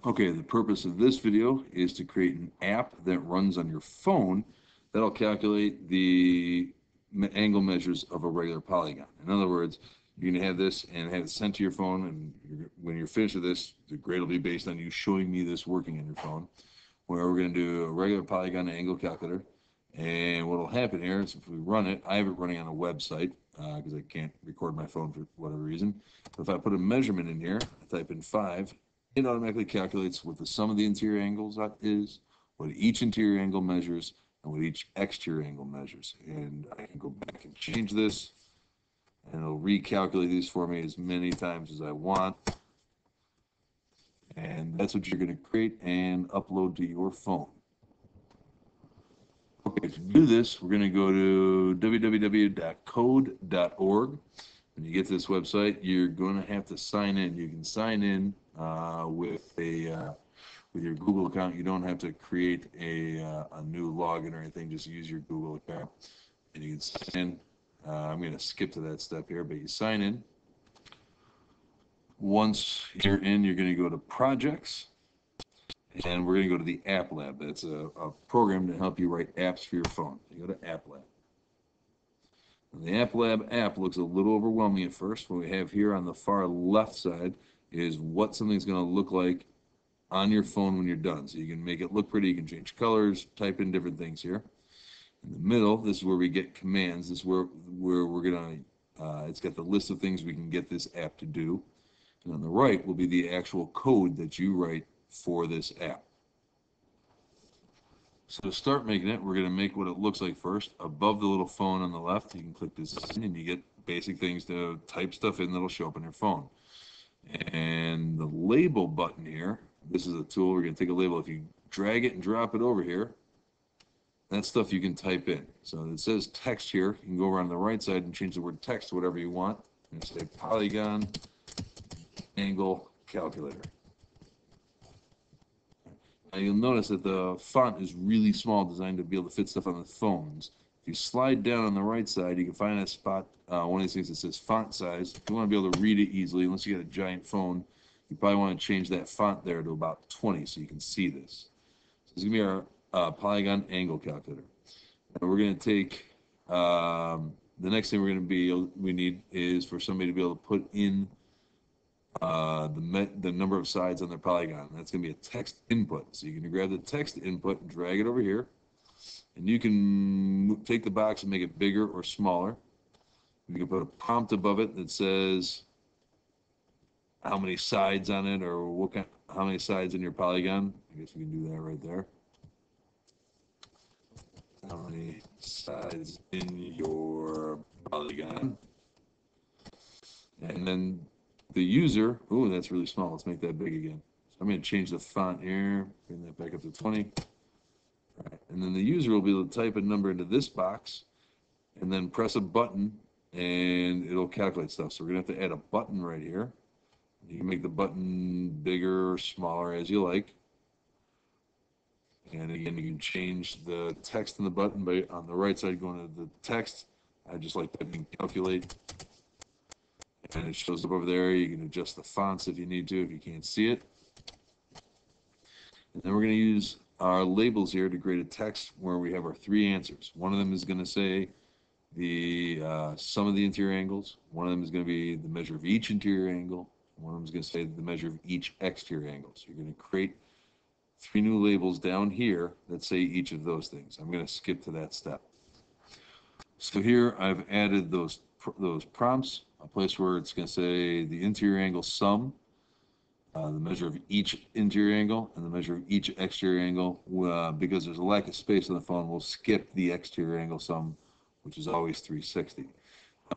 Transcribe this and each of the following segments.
Okay, the purpose of this video is to create an app that runs on your phone that'll calculate the angle measures of a regular polygon. In other words, you're going to have this and have it sent to your phone, and when you're finished with this, the grade will be based on you showing me this working on your phone, where we're going to do a regular polygon angle calculator. And what will happen here is if we run it, I have it running on a website because I can't record my phone for whatever reason. But if I put a measurement in here, I type in 5, it automatically calculates what the sum of the interior angles is, what each interior angle measures, and what each exterior angle measures. And I can go back and change this, and it'll recalculate these for me as many times as I want. And that's what you're going to create and upload to your phone. Okay, to do this, we're going to go to www.code.org. When you get to this website, you're going to have to sign in. You can sign in with your Google account. You don't have to create a new login or anything. Just use your Google account, and you can sign in. I'm going to skip to that step here, but you sign in. Once you're in, you're going to go to Projects, and we're going to go to the App Lab. That's a program to help you write apps for your phone. You go to App Lab. And the App Lab app looks a little overwhelming at first. What we have here on the far left side is what something's going to look like on your phone when you're done. So you can make it look pretty, you can change colors, type in different things here. In the middle, this is where we get commands. This is where we're going to, it's got the list of things we can get this app to do. And on the right will be the actual code that you write for this app. So to start making it, we're going to make what it looks like first. Above the little phone on the left, you can click Design, and you get basic things to type stuff in that'll show up on your phone. And the label button here, this is a tool. We're going to take a label. If you drag it and drop it over here, that's stuff you can type in. So it says text here. You can go around the right side and change the word text to whatever you want. And say Polygon Angle Calculator. Now you'll notice that the font is really small, designed to be able to fit stuff on the phones. If you slide down on the right side, you can find a spot, one of these things that says font size. If you want to be able to read it easily, unless you got a giant phone, you probably want to change that font there to about 20 so you can see this. So this is going to be our Polygon Angle Calculator. And we're going to take, the next thing we need is for somebody to be able to put in the number of sides on their polygon. That's going to be a text input. So you're going to grab the text input and drag it over here. And you can take the box and make it bigger or smaller. You can put a prompt above it that says how many sides on it or how many sides in your polygon. I guess we can do that right there. How many sides in your polygon. And then the user, oh, that's really small. Let's make that big again. So I'm going to change the font here, bring that back up to 20. All right. And then the user will be able to type a number into this box and then press a button and it'll calculate stuff. So we're going to have to add a button right here. You can make the button bigger or smaller as you like. And again, you can change the text in the button by on the right side going to the text. I just like typing calculate. And it shows up over there. You can adjust the fonts if you need to, if you can't see it. And then we're going to use our labels here to create a text where we have our 3 answers. One of them is going to say the sum of the interior angles. One of them is going to be the measure of each interior angle. One of them is going to say the measure of each exterior angle. So you're going to create 3 new labels down here that say each of those things. I'm going to skip to that step. So here I've added those prompts, a place where it's going to say the interior angle sum, the measure of each interior angle, and the measure of each exterior angle. Because there's a lack of space on the phone, we'll skip the exterior angle sum, which is always 360. Now,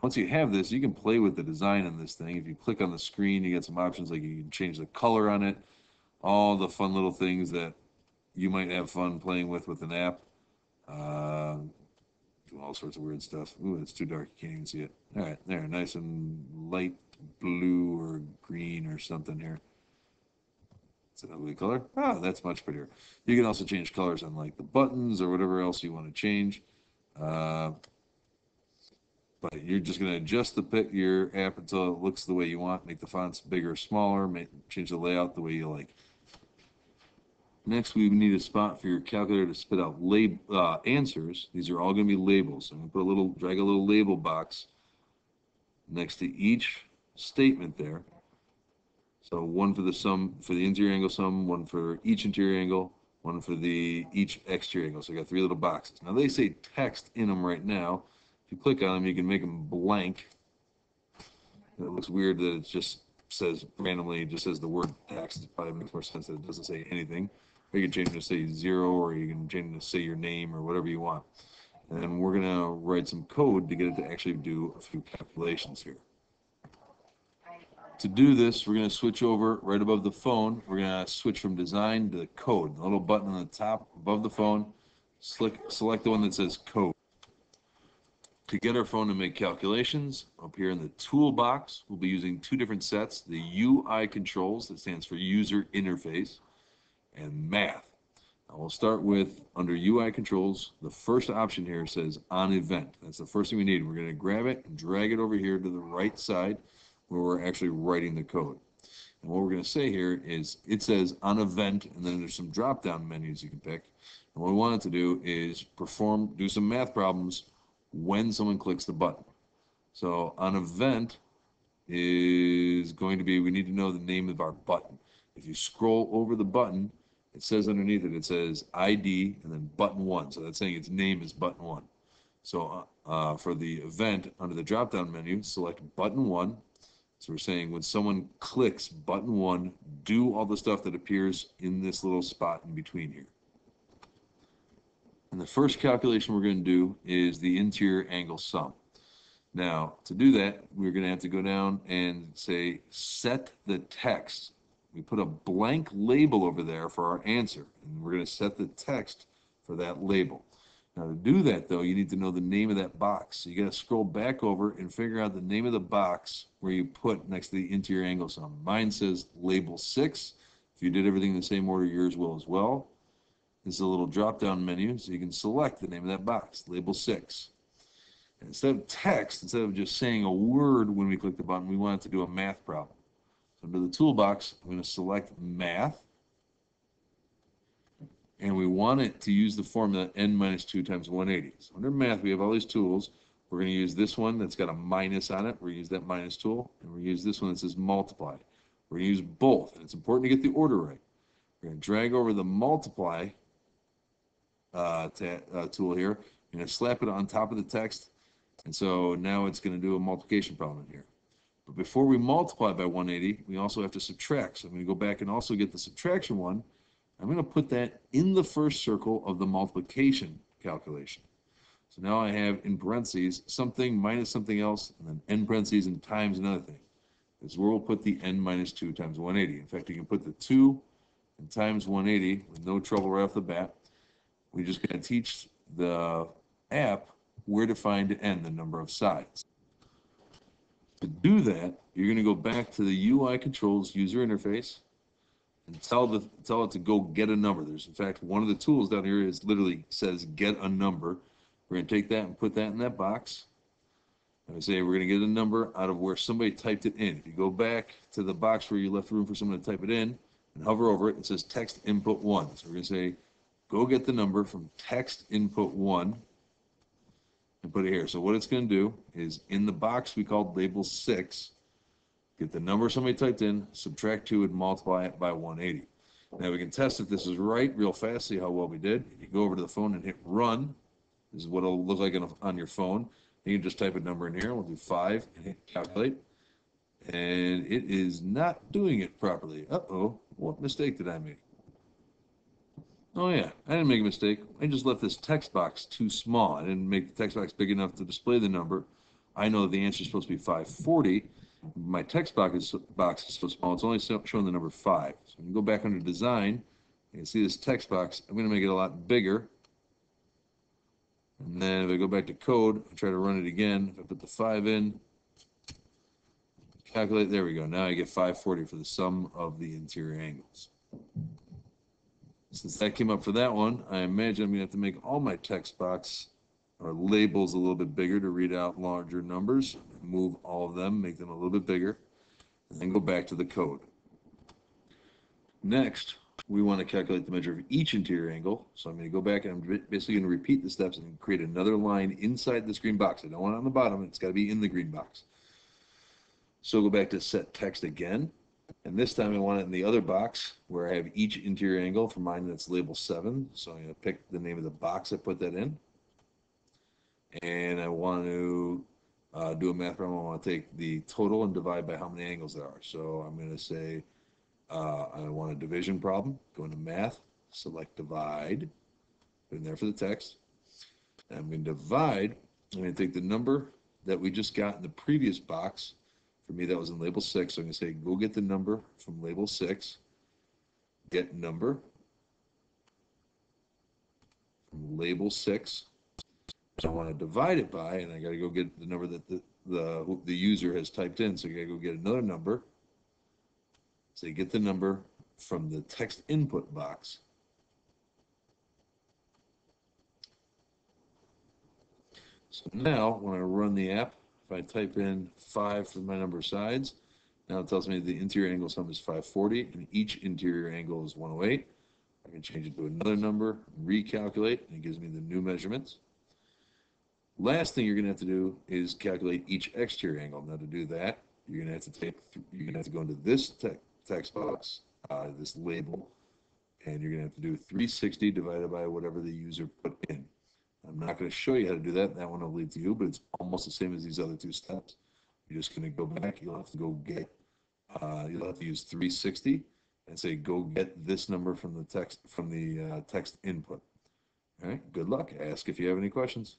once you have this, you can play with the design on this thing. If you click on the screen, you get some options like you can change the color on it, all the fun little things that you might have fun playing with an app. All sorts of weird stuff. Ooh, it's too dark. You can't even see it. All right, there. Nice and light blue or green or something here. It's an ugly color. Ah, that's much prettier. You can also change colors on like the buttons or whatever else you want to change. But you're just going to adjust your app until it looks the way you want. Make the fonts bigger or smaller. Change the layout the way you like. Next, we need a spot for your calculator to spit out answers. These are all going to be labels. I'm going to drag a little label box next to each statement there. So one for the sum, for the interior angle sum, one for each interior angle, one for each exterior angle. So I got 3 little boxes. Now they say text in them right now. If you click on them, you can make them blank. It looks weird that it just says randomly, it just says the word text. It probably makes more sense that it doesn't say anything. Or you can change it to say 0, or you can change it to say your name, or whatever you want. And then we're going to write some code to get it to actually do a few calculations here. To do this, we're going to switch over right above the phone. We're going to switch from design to code. The little button on the top above the phone, select the one that says code. To get our phone to make calculations, up here in the toolbox, we'll be using 2 different sets, the UI controls, that stands for user interface, and math. Now we'll start with, under UI controls, the first option here says on event. That's the first thing we need. We're going to grab it and drag it over here to the right side where we're actually writing the code. And what we're going to say here is it says on event, and then there's some drop-down menus you can pick. And what we want it to do is do some math problems when someone clicks the button. So on event is going to be, we need to know the name of our button. If you scroll over the button, it says underneath it, it says ID and then button 1. So that's saying its name is button 1. So for the event, under the drop-down menu, select button 1. So we're saying when someone clicks button 1, do all the stuff that appears in this little spot in between here. And the first calculation we're going to do is the interior angle sum. Now, to do that, we're going to have to go down and say set the text. We put a blank label over there for our answer, and we're going to set the text for that label. Now, to do that, though, you need to know the name of that box. So you got to scroll back over and figure out the name of the box where you put next to the interior angle sum. Mine says label 6. If you did everything in the same order, yours will as well. This is a little drop-down menu, so you can select the name of that box, label 6. And instead of text, instead of just saying a word when we click the button, we want it to do a math problem. So under the toolbox, I'm going to select math. And we want it to use the formula n minus 2 times 180. So under math, we have all these tools. We're going to use this one that's got a minus on it. We're going to use that minus tool. And we're going to use this one that says multiply. We're going to use both. And it's important to get the order right. We're going to drag over the multiply tool here. We're going to slap it on top of the text. And so now it's going to do a multiplication problem in here. But before we multiply by 180, we also have to subtract. So I'm going to go back and also get the subtraction one. I'm going to put that in the first circle of the multiplication calculation. So now I have in parentheses something minus something else, and then n parentheses and times another thing. This is where we'll put the n minus 2 times 180. In fact, you can put the 2 and times 180 with no trouble right off the bat. We're just going to teach the app where to find n, the number of sides. To do that, you're going to go back to the UI controls user interface and tell it to go get a number. There's, in fact, one of the tools down here is literally says get a number. We're going to take that and put that in that box. And I say we're going to get a number out of where somebody typed it in. If you go back to the box where you left room for someone to type it in and hover over it, it says text input 1. So we're going to say go get the number from text input 1 and put it here. So what it's going to do is in the box we called label 6, get the number somebody typed in, subtract 2, and multiply it by 180. Now we can test if this is right real fast, see how well we did. You go over to the phone and hit run. This is what it'll look like on your phone. You can just type a number in here. We'll do 5 and hit calculate. And it is not doing it properly. Uh-oh, what mistake did I make? Oh yeah, I didn't make a mistake. I just left this text box too small. I didn't make the text box big enough to display the number. I know the answer is supposed to be 540. My text box is so small, it's only showing the number 5. So we can go back under design. You can see this text box. I'm going to make it a lot bigger. And then if I go back to code, I try to run it again. If I put the 5 in, calculate, there we go. Now I get 540 for the sum of the interior angles. Since that came up for that one, I imagine I'm going to have to make all my text box or labels a little bit bigger to read out larger numbers. Move all of them, make them a little bit bigger, and then go back to the code. Next, we want to calculate the measure of each interior angle. So I'm going to go back and I'm basically going to repeat the steps and create another line inside this green box. I don't want it on the bottom. It's got to be in the green box. So go back to set text again. And this time I want it in the other box where I have each interior angle. For mine, that's label 7. So I'm going to pick the name of the box I put that in. And I want to do a math problem. I want to take the total and divide by how many angles there are. So I'm going to say I want a division problem. Go into math, select divide, put in there for the text. And I'm going to divide. I'm going to take the number that we just got in the previous box. For me, that was in label 6. So I'm going to say, go get the number from label 6. Get number from label 6. So I want to divide it by, and I got to go get the number that the user has typed in. So I got to go get another number. So you get the number from the text input box. So now, when I run the app, if I type in 5 for my number of sides, now it tells me the interior angle sum is 540, and each interior angle is 108. I can change it to another number, recalculate, and it gives me the new measurements. Last thing you're going to have to do is calculate each exterior angle. Now, to do that, you're going to have to go into this text box, this label, and you're going to have to do 360 divided by whatever the user put in. I'm not going to show you how to do that. That one I'll leave to you, but it's almost the same as these other two steps. You're just going to go back. You'll have to go get, you'll have to use 360 and say, go get this number from the text input. All right, good luck. Ask if you have any questions.